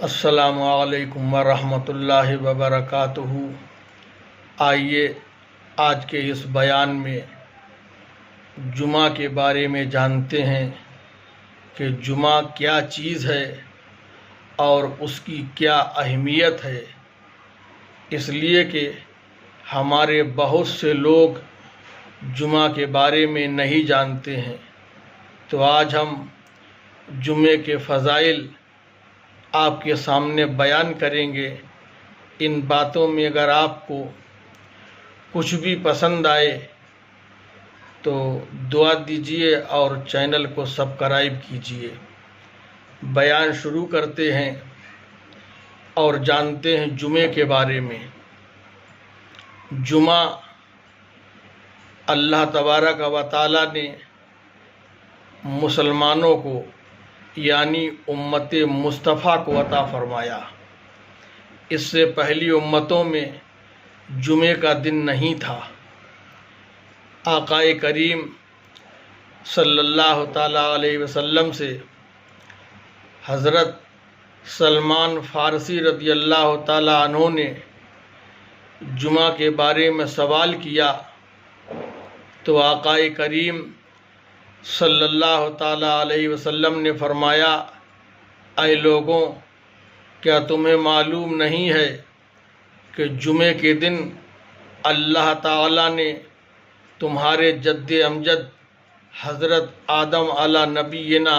السلام علیکم ورحمۃ اللہ وبرکاتہ۔ آئیے آج کے اس بیان میں جمعہ کے بارے میں جانتے ہیں کہ جمعہ کیا چیز ہے اور اس کی کیا اہمیت ہے، اس لیے کہ ہمارے بہت سے لوگ جمعہ کے بارے میں نہیں جانتے ہیں۔ تو آج ہم جمعے کے فضائل آپ کے سامنے بیان کریں گے۔ ان باتوں میں اگر آپ کو کچھ بھی پسند آئے تو دعا دیجیے اور چینل کو سبسکرائب کیجیے۔ بیان شروع کرتے ہیں اور جانتے ہیں جمعے کے بارے میں۔ جمعہ اللہ تبارک و تعالیٰ نے مسلمانوں کو یعنی امت مصطفیٰ کو عطا فرمایا۔ اس سے پہلی امتوں میں جمعے کا دن نہیں تھا۔ آقا کریم صلی اللہ تعالیٰ علیہ وسلم سے حضرت سلمان فارسی رضی اللہ تعالیٰ عنہ نے جمعہ کے بارے میں سوال کیا تو آقا کریم صلی اللہ تعالیٰ علیہ وسلم نے فرمایا، اے لوگوں، کیا تمہیں معلوم نہیں ہے کہ جمعے کے دن اللہ تعالیٰ نے تمہارے جد امجد حضرت آدم علی نبینا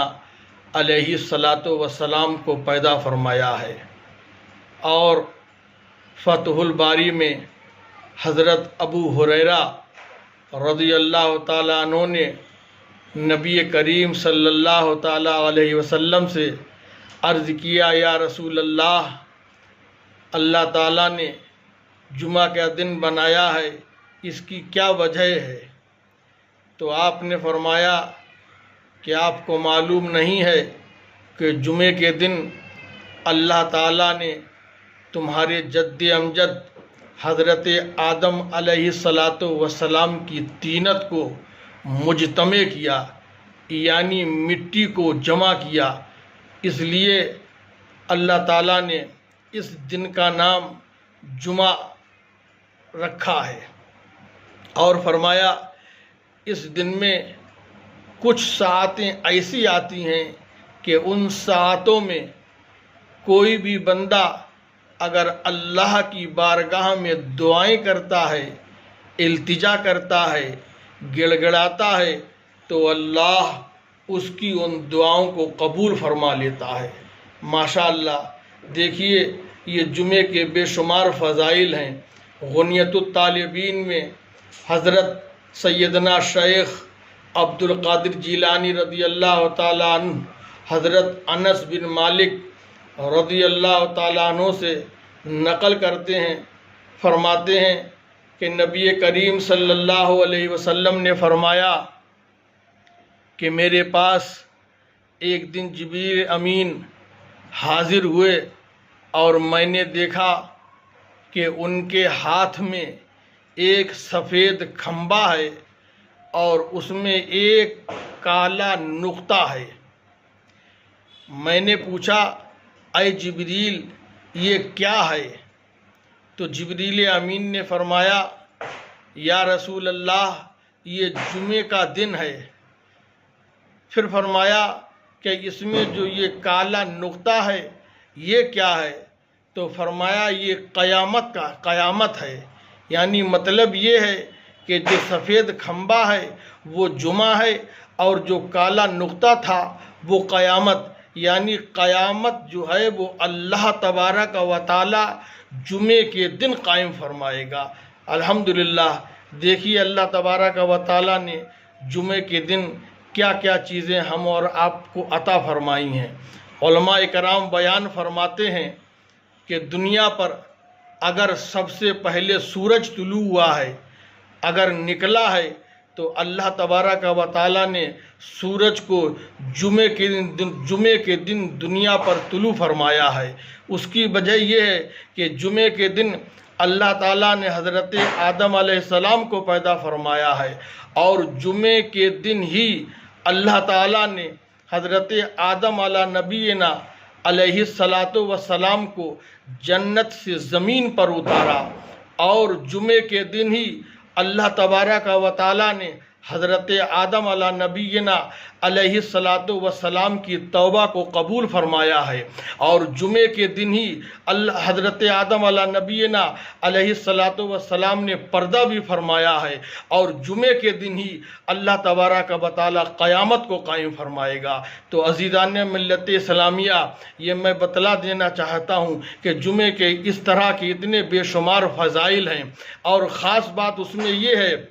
علیہ الصلاۃ والسلام کو پیدا فرمایا ہے۔ اور فتح الباری میں حضرت ابو ہریرہ رضی اللہ تعالیٰ عنہ نے نبی کریم صلی اللہ تعالیٰ علیہ وسلم سے عرض کیا، یا رسول اللہ، اللہ تعالیٰ نے جمعہ کا دن بنایا ہے، اس کی کیا وجہ ہے؟ تو آپ نے فرمایا کہ آپ کو معلوم نہیں ہے کہ جمعے کے دن اللہ تعالیٰ نے تمہارے جد امجد حضرت آدم علیہ الصلاۃ والسلام کی طینت کو مجتمع کیا، یعنی مٹی کو جمع کیا۔ اس لیے اللہ تعالیٰ نے اس دن کا نام جمعہ رکھا ہے۔ اور فرمایا اس دن میں کچھ ساعتیں ایسی آتی ہیں کہ ان ساعتوں میں کوئی بھی بندہ اگر اللہ کی بارگاہ میں دعائیں کرتا ہے، التجا کرتا ہے، گڑ گڑاتا ہے تو اللہ اس کی ان دعاؤں کو قبول فرما لیتا ہے۔ ماشاءاللہ، دیکھیے یہ جمعے کے بے شمار فضائل ہیں۔ غنیت الطالبین میں حضرت سیدنا شیخ عبد القادر جیلانی رضی اللہ تعالیٰ عنہ حضرت انس بن مالک رضی اللہ تعالیٰ عنہ سے نقل کرتے ہیں، فرماتے ہیں کہ نبی کریم صلی اللہ علیہ وسلم نے فرمایا کہ میرے پاس ایک دن جبریل امین حاضر ہوئے اور میں نے دیکھا کہ ان کے ہاتھ میں ایک سفید کھمبا ہے اور اس میں ایک کالا نقطہ ہے۔ میں نے پوچھا، اے جبریل، یہ کیا ہے؟ تو جبریل امین نے فرمایا، یا رسول اللہ، یہ جمعے کا دن ہے۔ پھر فرمایا کہ اس میں جو یہ کالا نقطہ ہے یہ کیا ہے؟ تو فرمایا یہ قیامت ہے، یعنی مطلب یہ ہے کہ جو سفید کھمبا ہے وہ جمعہ ہے اور جو کالا نقطہ تھا وہ قیامت، یعنی قیامت جو ہے وہ اللہ تبارک و تعالی جمعے کے دن قائم فرمائے گا۔ الحمدللہ، دیکھیے اللہ تبارک و تعالی نے جمعے کے دن کیا کیا چیزیں ہم اور آپ کو عطا فرمائی ہیں۔ علماء کرام بیان فرماتے ہیں کہ دنیا پر اگر سب سے پہلے سورج طلوع ہوا ہے، اگر نکلا ہے، تو اللہ تبارک و تعالیٰ نے سورج کو جمعے کے دن دنیا پر طلوع فرمایا ہے۔ اس کی وجہ یہ ہے کہ جمعے کے دن اللہ تعالیٰ نے حضرت آدم علیہ السلام کو پیدا فرمایا ہے، اور جمعے کے دن ہی اللہ تعالیٰ نے حضرت آدم علی نبینا अलैहिस्सलातु वस्सलाम को जन्नत से ज़मीन पर उतारा, और जुमे के दिन ही अल्लाह तबारक व तआला ने हज़रत आदम अला नबीना अलैहिस्सलातु वस्सलाम की तौबा को कबूल फरमाया है, और जुमे के दिन ही हज़रत आदम अला नबीना अलैहिस्सलातु वस्सलाम ने पर्दा भी फरमाया है, और जुमे के दिन ही अल्लाह तबारक व तआला क़यामत को कायम फरमाएगा। तो अज़ीज़ान मिल्लत इस्लामिया, ये मैं बतला देना चाहता हूँ कि जुमे के इस तरह के इतने बेशुमार फ़ज़ाइल हैं, और ख़ास बात उसमें ये है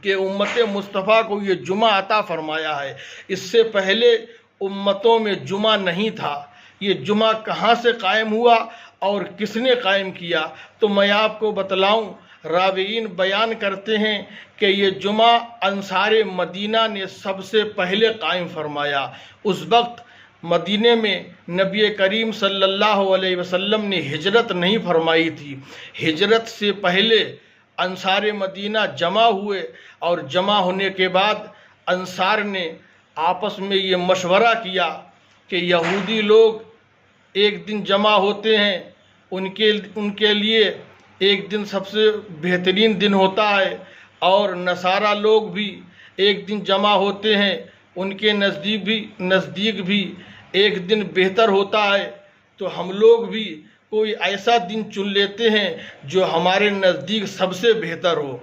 कि उम्मत मुस्तफ़ा को ये जुमा अता फरमाया है। इससे पहले उम्मतों में जुमा नहीं था। ये जुमा कहाँ से कायम हुआ और किसने कायम किया, तो मैं आपको बतलाऊं। रावीन बयान करते हैं कि ये जुमा अंसार मदीना ने सबसे पहले कायम फरमाया। उस वक्त मदीने में नबी करीम सल्लल्लाहु अलैहि वसल्लम ने हिजरत नहीं फरमाई थी। हिजरत से पहले अंसार मदीना जमा हुए, और जमा होने के बाद अंसार ने आपस में ये मशवरा किया कि यहूदी लोग एक दिन जमा होते हैं, उनके लिए एक दिन सबसे बेहतरीन दिन होता है, और नसारा लोग भी एक दिन जमा होते हैं, उनके नज़दीक भी एक दिन बेहतर होता है। तो हम लोग भी कोई ऐसा दिन चुन लेते हैं जो हमारे नज़दीक सबसे बेहतर हो।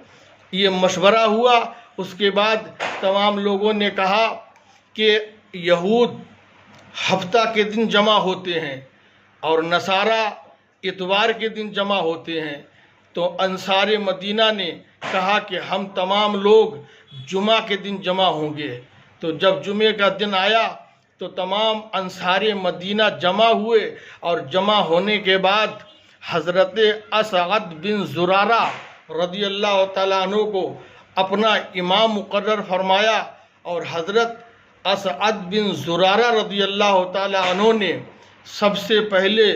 ये मशवरा हुआ। उसके बाद तमाम लोगों ने कहा कि यहूद हफ्ता के दिन जमा होते हैं और नसारा इतवार के दिन जमा होते हैं। तो अंसार मदीना ने कहा कि हम तमाम लोग जुमा के दिन जमा होंगे। तो जब जुमे का दिन आया तो तमाम अंसार मदीना जमा हुए, और जमा होने के बाद हज़रत असअद बिन ज़ुरारा रज़ियल्लाहु तआला अन्हु को अपना इमाम मुक़र्रर फरमाया, और हज़रत असअद बिन ज़ुरारा रज़ियल्लाहु तआला अन्हु ने सबसे पहले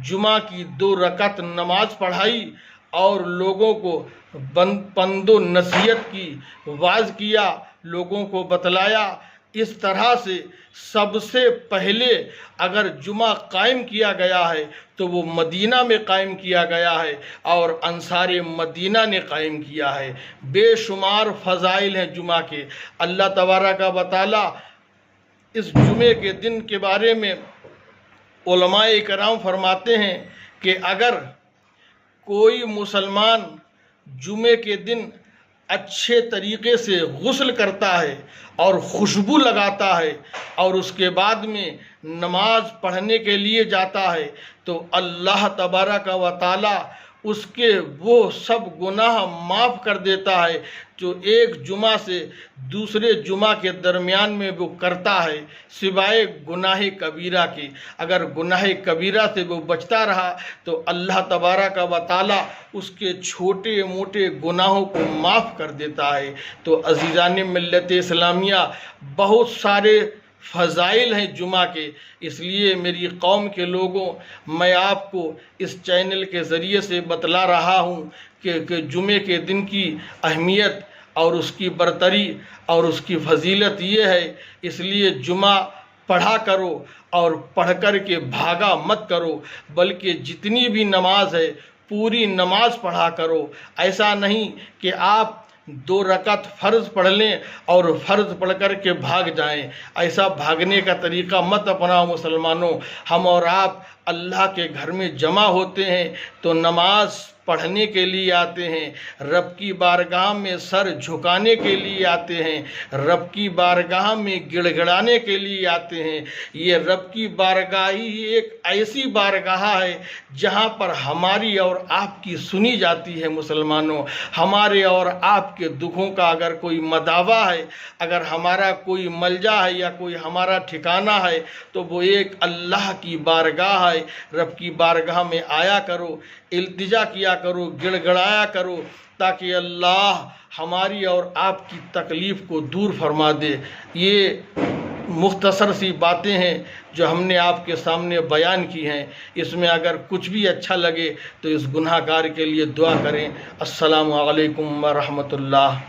जुमा की 2 रकात नमाज पढ़ाई, और लोगों को पंदो नसीहत की, वाज़ किया, लोगों को बतलाया। इस तरह से सबसे पहले अगर जुमा कायम किया गया है तो वो मदीना में कायम किया गया है, और अंसार मदीना ने कायम किया है। बेशुमार फ़ज़ाइल हैं जुमा के। अल्लाह तबारक व तआला इस जुमे के दिन के बारे में उलमाए कराम फरमाते हैं कि अगर कोई मुसलमान जुमे के दिन अच्छे तरीके से गुस्ल करता है और खुशबू लगाता है, और उसके बाद में नमाज पढ़ने के लिए जाता है, तो अल्लाह तबारक व तआला उसके वो सब गुनाह माफ़ कर देता है जो एक जुमा से दूसरे जुमा के दरमियान में वो करता है, सिवाय गुनाह कबीरा के। अगर गुनाह कबीरा से वो बचता रहा तो अल्लाह तबारक व तआला उसके छोटे मोटे गुनाहों को माफ़ कर देता है। तो अज़ीज़ान मिल्लत इस्लामिया, बहुत सारे फ़ज़ाइल हैं जुमा के। इसलिए मेरी कौम के लोगों, मैं आपको इस चैनल के ज़रिए से बतला रहा हूँ कि जुमे के दिन की अहमियत और उसकी बरतरी और उसकी फजीलत ये है। इसलिए जुमा पढ़ा करो, और पढ़ कर के भागा मत करो, बल्कि जितनी भी नमाज है पूरी नमाज पढ़ा करो। ऐसा नहीं कि आप 2 रकात फ़र्ज़ पढ़ लें और फ़र्ज़ पढ़ कर के भाग जाएं। ऐसा भागने का तरीक़ा मत अपनाओ मुसलमानों। हम और आप अल्लाह के घर में जमा होते हैं तो नमाज पढ़ने के लिए आते हैं, रब की बारगाह में सर झुकाने के लिए आते हैं, रब की बारगाह में गिड़गिड़ाने के लिए आते हैं। ये रब की बारगाह ही एक ऐसी बारगाह है जहाँ पर हमारी और आपकी सुनी जाती है। मुसलमानों, हमारे और आपके दुखों का अगर कोई मदावा है, अगर हमारा कोई मलजा है या कोई हमारा ठिकाना है, तो वो एक अल्लाह की बारगाह है। रब की बारगाह में आया करो, इल्तिजा किया करो, गिड़गिड़ाया करो, ताकि अल्लाह हमारी और आपकी तकलीफ़ को दूर फरमा दे। ये मुख्तसर सी बातें हैं जो हमने आपके सामने बयान की हैं। इसमें अगर कुछ भी अच्छा लगे तो इस गुनाहगार के लिए दुआ करें। अस्सलामु अलैकुम व रहमतुल्लाह।